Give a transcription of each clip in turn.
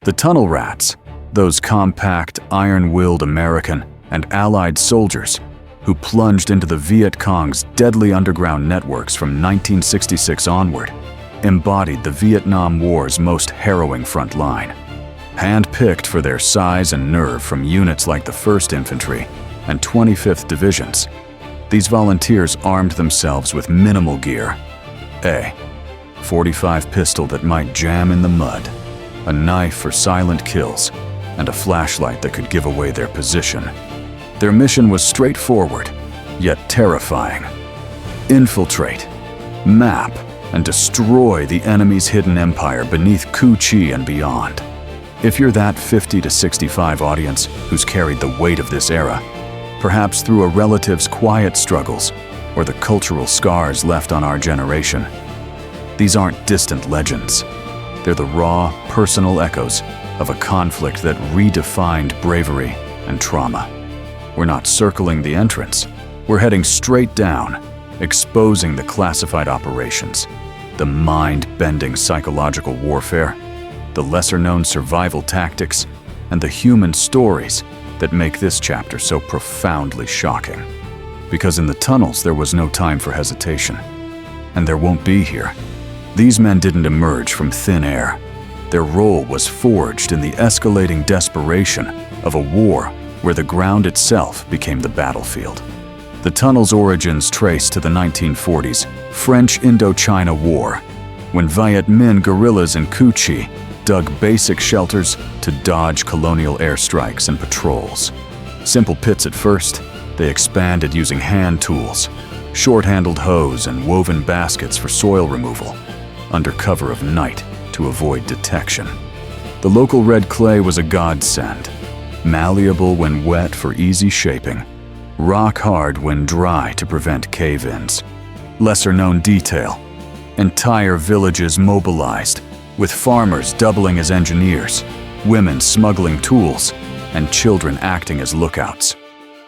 The tunnel rats, those compact, iron-willed American and Allied soldiers who plunged into the Viet Cong's deadly underground networks from 1966 onward, embodied the Vietnam War's most harrowing front line. Hand-picked for their size and nerve from units like the 1st Infantry and 25th Divisions, these volunteers armed themselves with minimal gear: a .45 pistol that might jam in the mud, a knife for silent kills, and a flashlight that could give away their position. Their mission was straightforward, yet terrifying: infiltrate, map, and destroy the enemy's hidden empire beneath Cu Chi and beyond. If you're that 50 to 65 audience who's carried the weight of this era, perhaps through a relative's quiet struggles or the cultural scars left on our generation, these aren't distant legends. They're the raw, personal echoes of a conflict that redefined bravery and trauma. We're not circling the entrance. We're heading straight down, exposing the classified operations, the mind-bending psychological warfare, the lesser-known survival tactics, and the human stories that make this chapter so profoundly shocking. Because in the tunnels, there was no time for hesitation. And there won't be here. These men didn't emerge from thin air. Their role was forged in the escalating desperation of a war where the ground itself became the battlefield. The tunnel's origins trace to the 1940s French Indochina War, when Viet Minh guerrillas in Cu Chi dug basic shelters to dodge colonial airstrikes and patrols. Simple pits at first, they expanded using hand tools, short-handled hoes and woven baskets for soil removal, under cover of night to avoid detection. The local red clay was a godsend, malleable when wet for easy shaping, rock hard when dry to prevent cave-ins. Lesser-known detail: entire villages mobilized, with farmers doubling as engineers, women smuggling tools, and children acting as lookouts.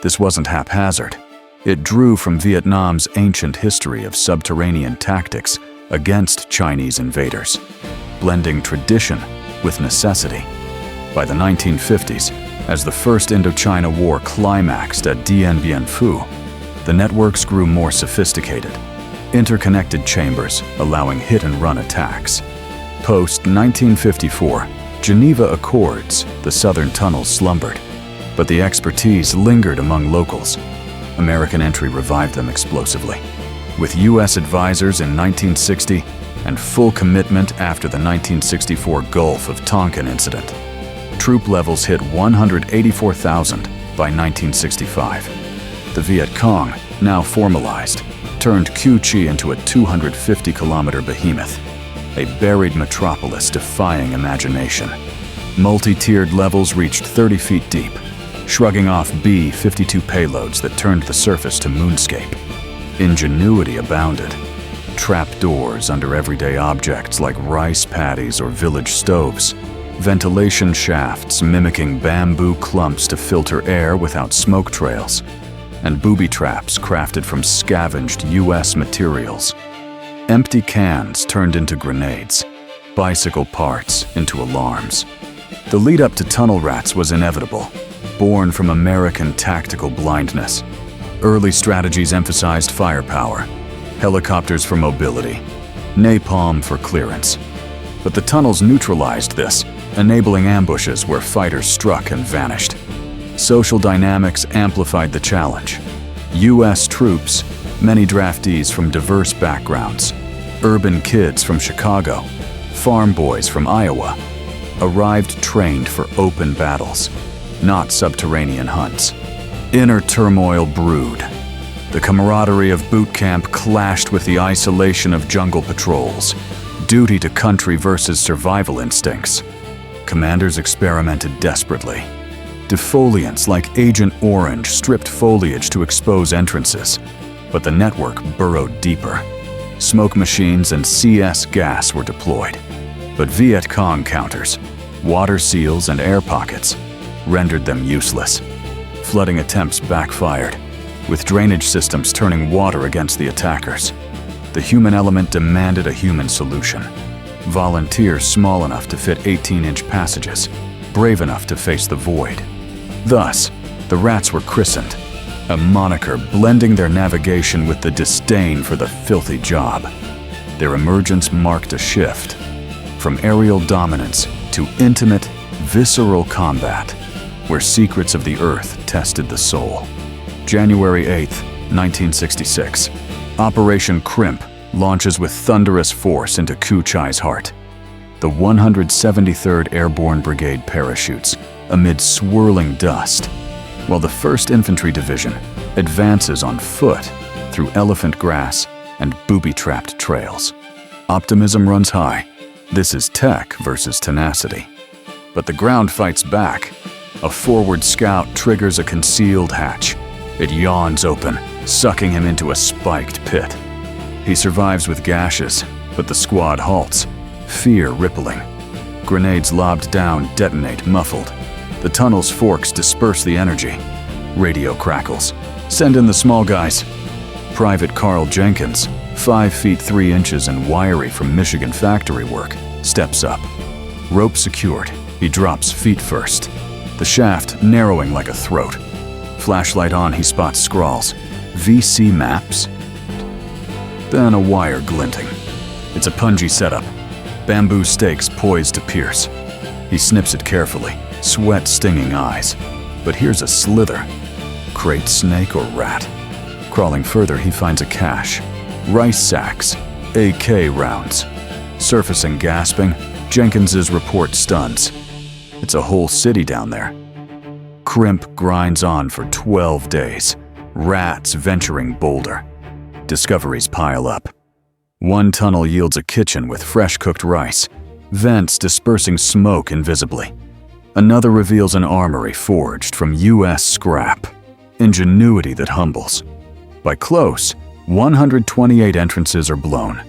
This wasn't haphazard. It drew from Vietnam's ancient history of subterranean tactics against Chinese invaders, blending tradition with necessity. By the 1950s, as the First Indochina War climaxed at Dien Bien Phu, the networks grew more sophisticated, interconnected chambers allowing hit-and-run attacks. Post-1954 Geneva Accords, the southern tunnels slumbered, but the expertise lingered among locals. American entry revived them explosively. With U.S. advisors in 1960 and full commitment after the 1964 Gulf of Tonkin incident, troop levels hit 184,000 by 1965. The Viet Cong, now formalized, turned Cu Chi into a 250-kilometer behemoth, a buried metropolis defying imagination. Multi-tiered levels reached 30 feet deep, shrugging off B-52 payloads that turned the surface to moonscape. Ingenuity abounded. Trapdoors under everyday objects like rice paddies or village stoves, ventilation shafts mimicking bamboo clumps to filter air without smoke trails, and booby traps crafted from scavenged U.S. materials. Empty cans turned into grenades, bicycle parts into alarms. The lead-up to tunnel rats was inevitable, born from American tactical blindness. Early strategies emphasized firepower, helicopters for mobility, napalm for clearance. But the tunnels neutralized this, enabling ambushes where fighters struck and vanished. Social dynamics amplified the challenge. U.S. troops, many draftees from diverse backgrounds, urban kids from Chicago, farm boys from Iowa, arrived trained for open battles, not subterranean hunts. Inner turmoil brewed. The camaraderie of boot camp clashed with the isolation of jungle patrols, duty to country versus survival instincts. Commanders experimented desperately. Defoliants like Agent Orange stripped foliage to expose entrances, but the network burrowed deeper. Smoke machines and CS gas were deployed, but Viet Cong counters, water seals and air pockets rendered them useless. Flooding attempts backfired, with drainage systems turning water against the attackers. The human element demanded a human solution. volunteers small enough to fit 18-inch passages, brave enough to face the void. Thus, the rats were christened, a moniker blending their navigation with the disdain for the filthy job. Their emergence marked a shift, from aerial dominance to intimate, visceral combat, where secrets of the earth tested the soul. January 8, 1966. Operation Crimp launches with thunderous force into Ku Chai's heart. The 173rd Airborne Brigade parachutes amid swirling dust, while the 1st Infantry Division advances on foot through elephant grass and booby-trapped trails. Optimism runs high. This is tech versus tenacity. But the ground fights back. A forward scout triggers a concealed hatch. It yawns open, sucking him into a spiked pit. He survives with gashes, but the squad halts, fear rippling. Grenades lobbed down detonate muffled. The tunnel's forks disperse the energy. Radio crackles. Send in the small guys. Private Carl Jenkins, 5 feet 3 inches and wiry from Michigan factory work, steps up. Rope secured, he drops feet first. The shaft narrowing like a throat. Flashlight on, he spots scrawls. VC maps? Then a wire glinting. It's a punji setup. Bamboo stakes poised to pierce. He snips it carefully, sweat stinging eyes. But here's a slither. Crate snake or rat? Crawling further, he finds a cache. Rice sacks, AK rounds. Surfacing gasping, Jenkins's report stuns. It's a whole city down there. Crimp grinds on for 12 days, rats venturing bolder. Discoveries pile up. One tunnel yields a kitchen with fresh-cooked rice, vents dispersing smoke invisibly. Another reveals an armory forged from U.S. scrap, ingenuity that humbles. By close, 128 entrances are blown,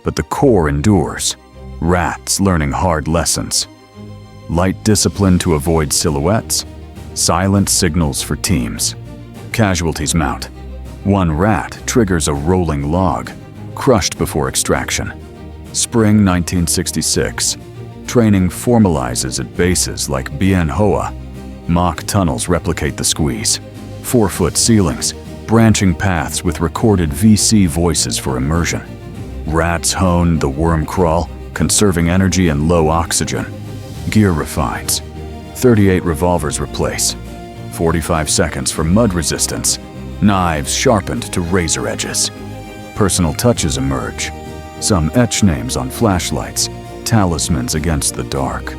but the core endures, rats learning hard lessons. Light discipline to avoid silhouettes, silent signals for teams. Casualties mount. One rat triggers a rolling log, crushed before extraction. Spring 1966. Training formalizes at bases like Bien Hoa. Mock tunnels replicate the squeeze. 4-foot ceilings, branching paths with recorded VC voices for immersion. Rats hone the worm crawl, conserving energy and low oxygen. Gear refines. 38 revolvers replace. 45 seconds for mud resistance. Knives sharpened to razor edges. Personal touches emerge. Some etch names on flashlights, talismans against the dark.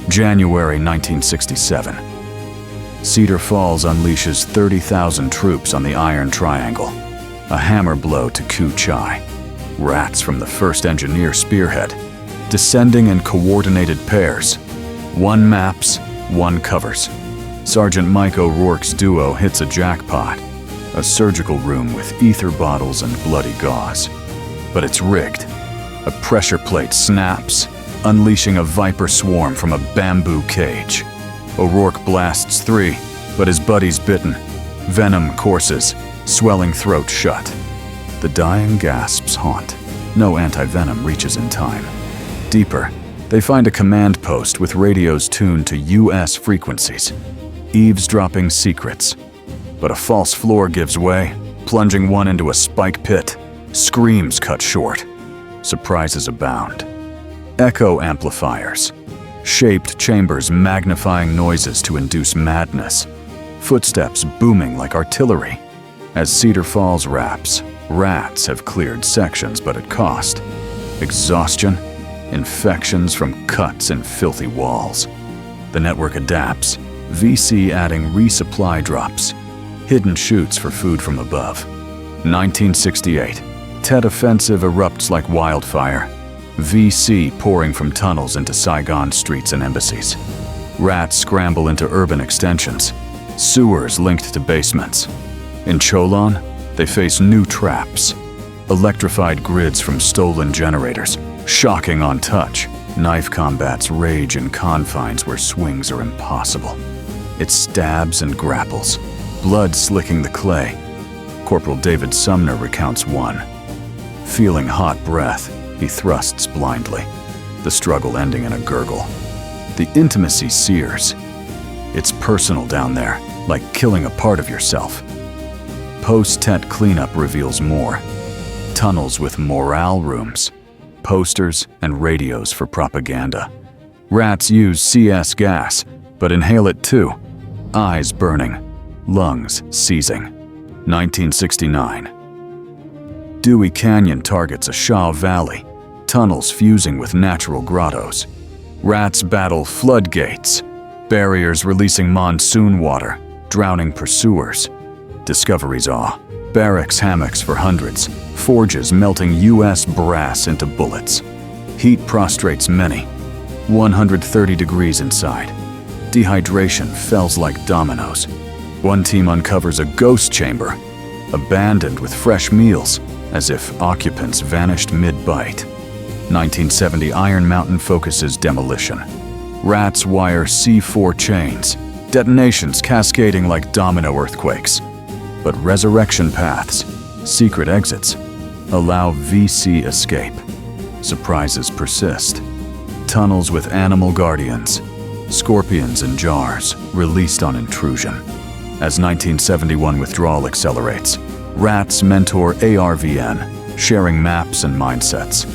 January 1967. Cedar Falls unleashes 30,000 troops on the Iron Triangle. A hammer blow to Ku Chai. Rats from the 1st Engineer spearhead, descending in coordinated pairs. One maps, one covers. Sergeant Mike O'Rourke's duo hits a jackpot. A surgical room with ether bottles and bloody gauze. But it's rigged. A pressure plate snaps, unleashing a viper swarm from a bamboo cage. O'Rourke blasts 3, but his buddy's bitten. Venom courses, swelling throat shut. The dying gasps haunt. No anti-venom reaches in time. Deeper, they find a command post with radios tuned to U.S. frequencies. Eavesdropping secrets. But a false floor gives way, plunging one into a spike pit. Screams cut short. Surprises abound. Echo amplifiers. Shaped chambers magnifying noises to induce madness. Footsteps booming like artillery. As Cedar Falls wraps, rats have cleared sections, but at cost. Exhaustion, infections from cuts in filthy walls. The network adapts, VC adding resupply drops. Hidden chutes for food from above. 1968. Tet Offensive erupts like wildfire. VC pouring from tunnels into Saigon streets and embassies. Rats scramble into urban extensions. Sewers linked to basements. In Cholon, they face new traps. Electrified grids from stolen generators. Shocking on touch. Knife combats rage in confines where swings are impossible. It stabs and grapples. Blood slicking the clay. Corporal David Sumner recounts one. Feeling hot breath, he thrusts blindly. the struggle ending in a gurgle. The intimacy sears. It's personal down there, like killing a part of yourself. Post-tet cleanup reveals more. Tunnels with morale rooms, posters and radios for propaganda. Rats use CS gas, but inhale it too. Eyes burning, lungs seizing. 1969. Dewey Canyon targets a Shaw Valley, tunnels fusing with natural grottos. Rats battle floodgates, barriers releasing monsoon water, drowning pursuers. Discovery's awe. Barracks hammocks for hundreds, forges melting US brass into bullets. Heat prostrates many. 130 degrees inside. Dehydration fells like dominoes. One team uncovers a ghost chamber, abandoned with fresh meals, as if occupants vanished mid-bite. 1970 Iron Mountain focuses demolition. Rats wire C4 chains, detonations cascading like domino earthquakes. But resurrection paths, secret exits, allow VC escape. Surprises persist. Tunnels with animal guardians, scorpions in jars, released on intrusion. As 1971 withdrawal accelerates, rats mentor ARVN, sharing maps and mindsets.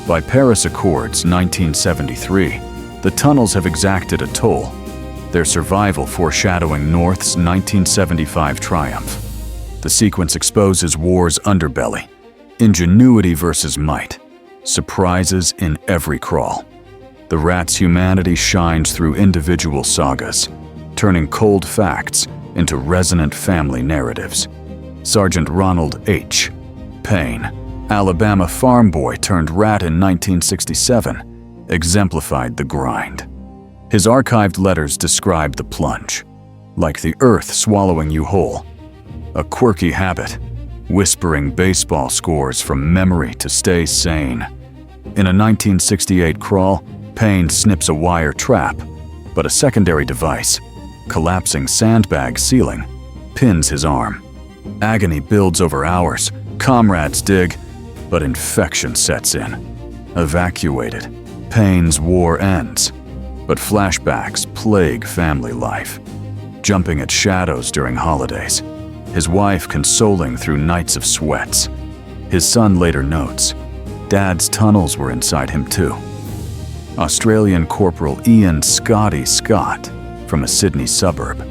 By Paris Accords 1973, the tunnels have exacted a toll, their survival foreshadowing North's 1975 triumph. The sequence exposes war's underbelly, ingenuity versus might, surprises in every crawl. The rat's humanity shines through individual sagas, turning cold facts into resonant family narratives. Sergeant Ronald H. Payne, Alabama farm boy turned rat in 1967, exemplified the grind. His archived letters describe the plunge, like the earth swallowing you whole. A quirky habit, whispering baseball scores from memory to stay sane. In a 1968 crawl, Payne snips a wire trap, but a secondary device, collapsing sandbag ceiling, pins his arm. Agony builds over hours, comrades dig, but infection sets in. Evacuated, Payne's war ends, but flashbacks plague family life. Jumping at shadows during holidays, his wife consoling through nights of sweats. His son later notes, Dad's tunnels were inside him too. Australian Corporal Ian Scotty Scott, from a Sydney suburb,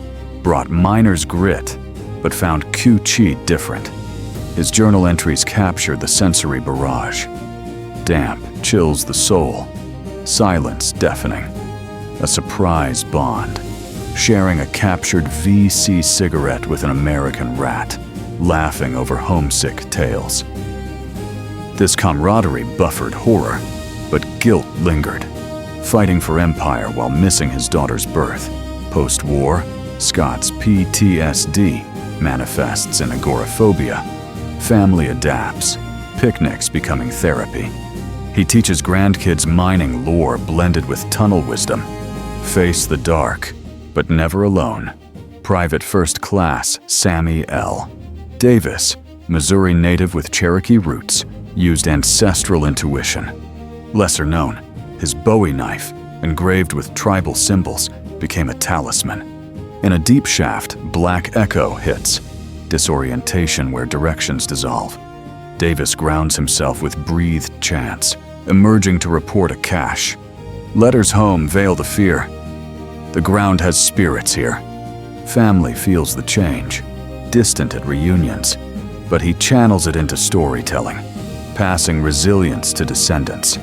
brought miner's grit, but found Q-Chi different. His journal entries capture the sensory barrage. Damp chills the soul, silence deafening. A surprise bond, sharing a captured VC cigarette with an American rat, laughing over homesick tales. This camaraderie buffered horror, but guilt lingered, fighting for empire while missing his daughter's birth. Post-war, Scott's PTSD manifests in agoraphobia. Family adapts, picnics becoming therapy. He teaches grandkids mining lore blended with tunnel wisdom. Face the dark, but never alone. Private First Class Sammy L. Davis, Missouri native with Cherokee roots, used ancestral intuition. Lesser known, his Bowie knife, engraved with tribal symbols, became a talisman. In a deep shaft, Black Echo hits, disorientation where directions dissolve. Davis grounds himself with breathed chants, emerging to report a cache. Letters home veil the fear. The ground has spirits here. Family feels the change, distant at reunions, but he channels it into storytelling, passing resilience to descendants.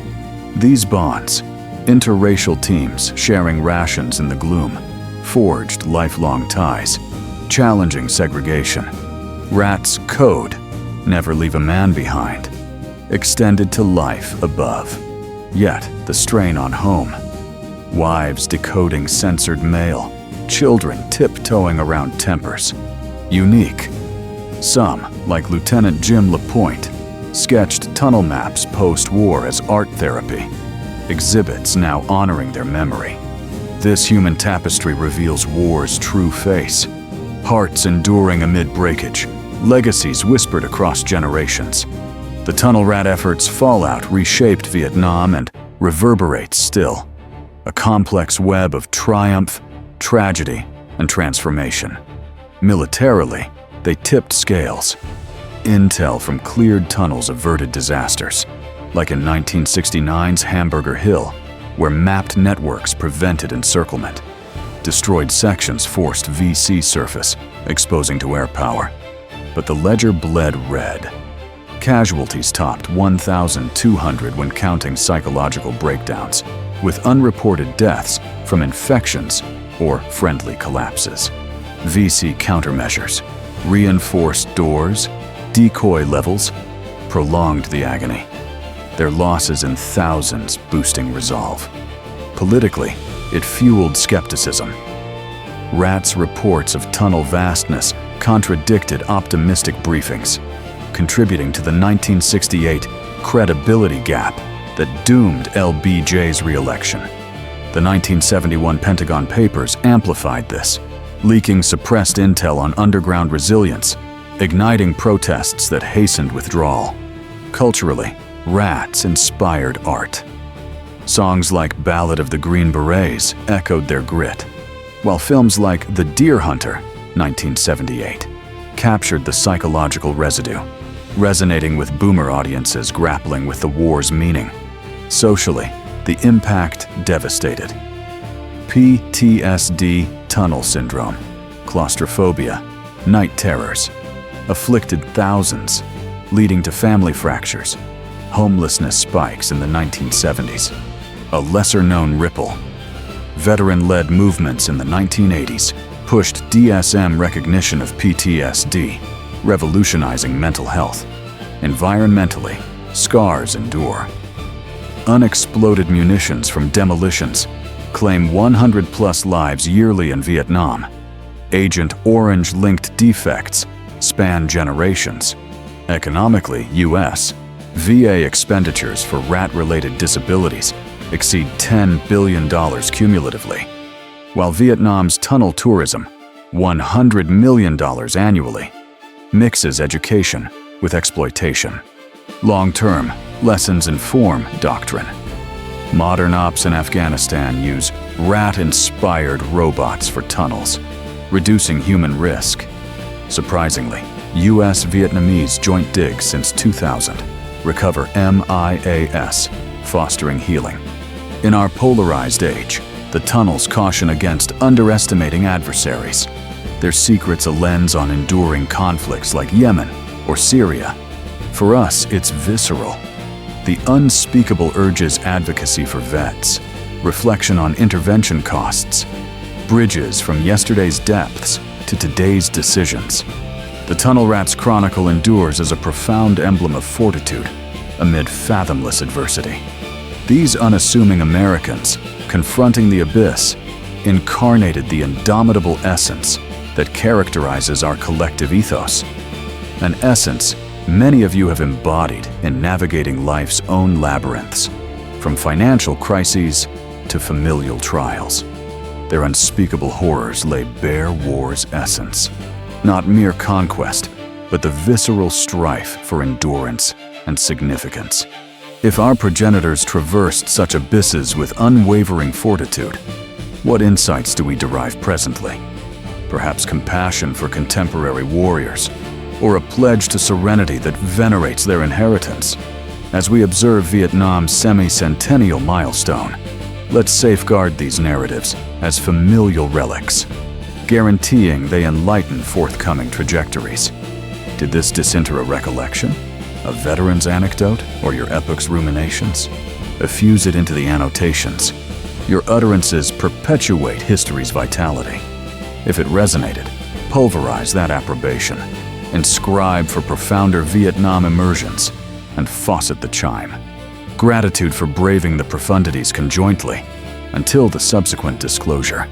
These bonds, interracial teams sharing rations in the gloom, forged lifelong ties, challenging segregation. Rats' code, never leave a man behind, extended to life above. Yet the strain on home. Wives decoding censored mail, children tiptoeing around tempers. Unique. Some, like Lieutenant Jim LaPointe, sketched tunnel maps post-war as art therapy, exhibits now honoring their memory. This human tapestry reveals war's true face. Hearts enduring amid breakage, legacies whispered across generations. The tunnel rat effort's fallout reshaped Vietnam and reverberates still, a complex web of triumph, tragedy, and transformation. Militarily, they tipped scales. Intel from cleared tunnels averted disasters, like in 1969's Hamburger Hill, where mapped networks prevented encirclement. Destroyed sections forced VC surface, exposing to air power. But the ledger bled red. Casualties topped 1,200 when counting psychological breakdowns, with unreported deaths from infections or friendly collapses. VC countermeasures, reinforced doors, decoy levels, prolonged the agony. Their losses in thousands boosting resolve. Politically, it fueled skepticism. Rat's reports of tunnel vastness contradicted optimistic briefings, contributing to the 1968 credibility gap that doomed LBJ's re-election. The 1971 Pentagon Papers amplified this, leaking suppressed intel on underground resilience, igniting protests that hastened withdrawal. Culturally, rats inspired art. Songs like Ballad of the Green Berets echoed their grit, while films like The Deer Hunter, 1978, captured the psychological residue, resonating with boomer audiences grappling with the war's meaning. Socially, the impact devastated. PTSD, tunnel syndrome, claustrophobia, night terrors, afflicted thousands, leading to family fractures, homelessness spikes in the 1970s. A lesser-known ripple. Veteran-led movements in the 1980s pushed DSM recognition of PTSD, revolutionizing mental health. Environmentally, scars endure. Unexploded munitions from demolitions claim 100+ lives yearly in Vietnam. Agent Orange-linked defects span generations. Economically, U.S. VA expenditures for rat-related disabilities exceed $10 billion cumulatively, while Vietnam's tunnel tourism, $100 million annually, mixes education with exploitation. Long-term, lessons inform doctrine. Modern ops in Afghanistan use rat-inspired robots for tunnels, reducing human risk. Surprisingly, U.S.-Vietnamese joint digs since 2000 recover MIAS, fostering healing. In our polarized age, the tunnels caution against underestimating adversaries. Their secret's a lens on enduring conflicts like Yemen or Syria. For us, it's visceral. The unspeakable urges advocacy for vets, reflection on intervention costs, bridges from yesterday's depths to today's decisions. The Tunnel Rat's chronicle endures as a profound emblem of fortitude amid fathomless adversity. These unassuming Americans, confronting the abyss, incarnated the indomitable essence that characterizes our collective ethos. An essence many of you have embodied in navigating life's own labyrinths, from financial crises to familial trials. Their unspeakable horrors lay bare war's essence. Not mere conquest, but the visceral strife for endurance and significance. If our progenitors traversed such abysses with unwavering fortitude, what insights do we derive presently? Perhaps compassion for contemporary warriors, or a pledge to serenity that venerates their inheritance. As we observe Vietnam's semi-centennial milestone, let's safeguard these narratives as familial relics, guaranteeing they enlighten forthcoming trajectories. Did this disinter a recollection, a veteran's anecdote, or your epoc's ruminations? Effuse it into the annotations. Your utterances perpetuate history's vitality. If it resonated, pulverize that approbation. Inscribe for profounder Vietnam immersions, and faucet the chime. Gratitude for braving the profundities conjointly, until the subsequent disclosure.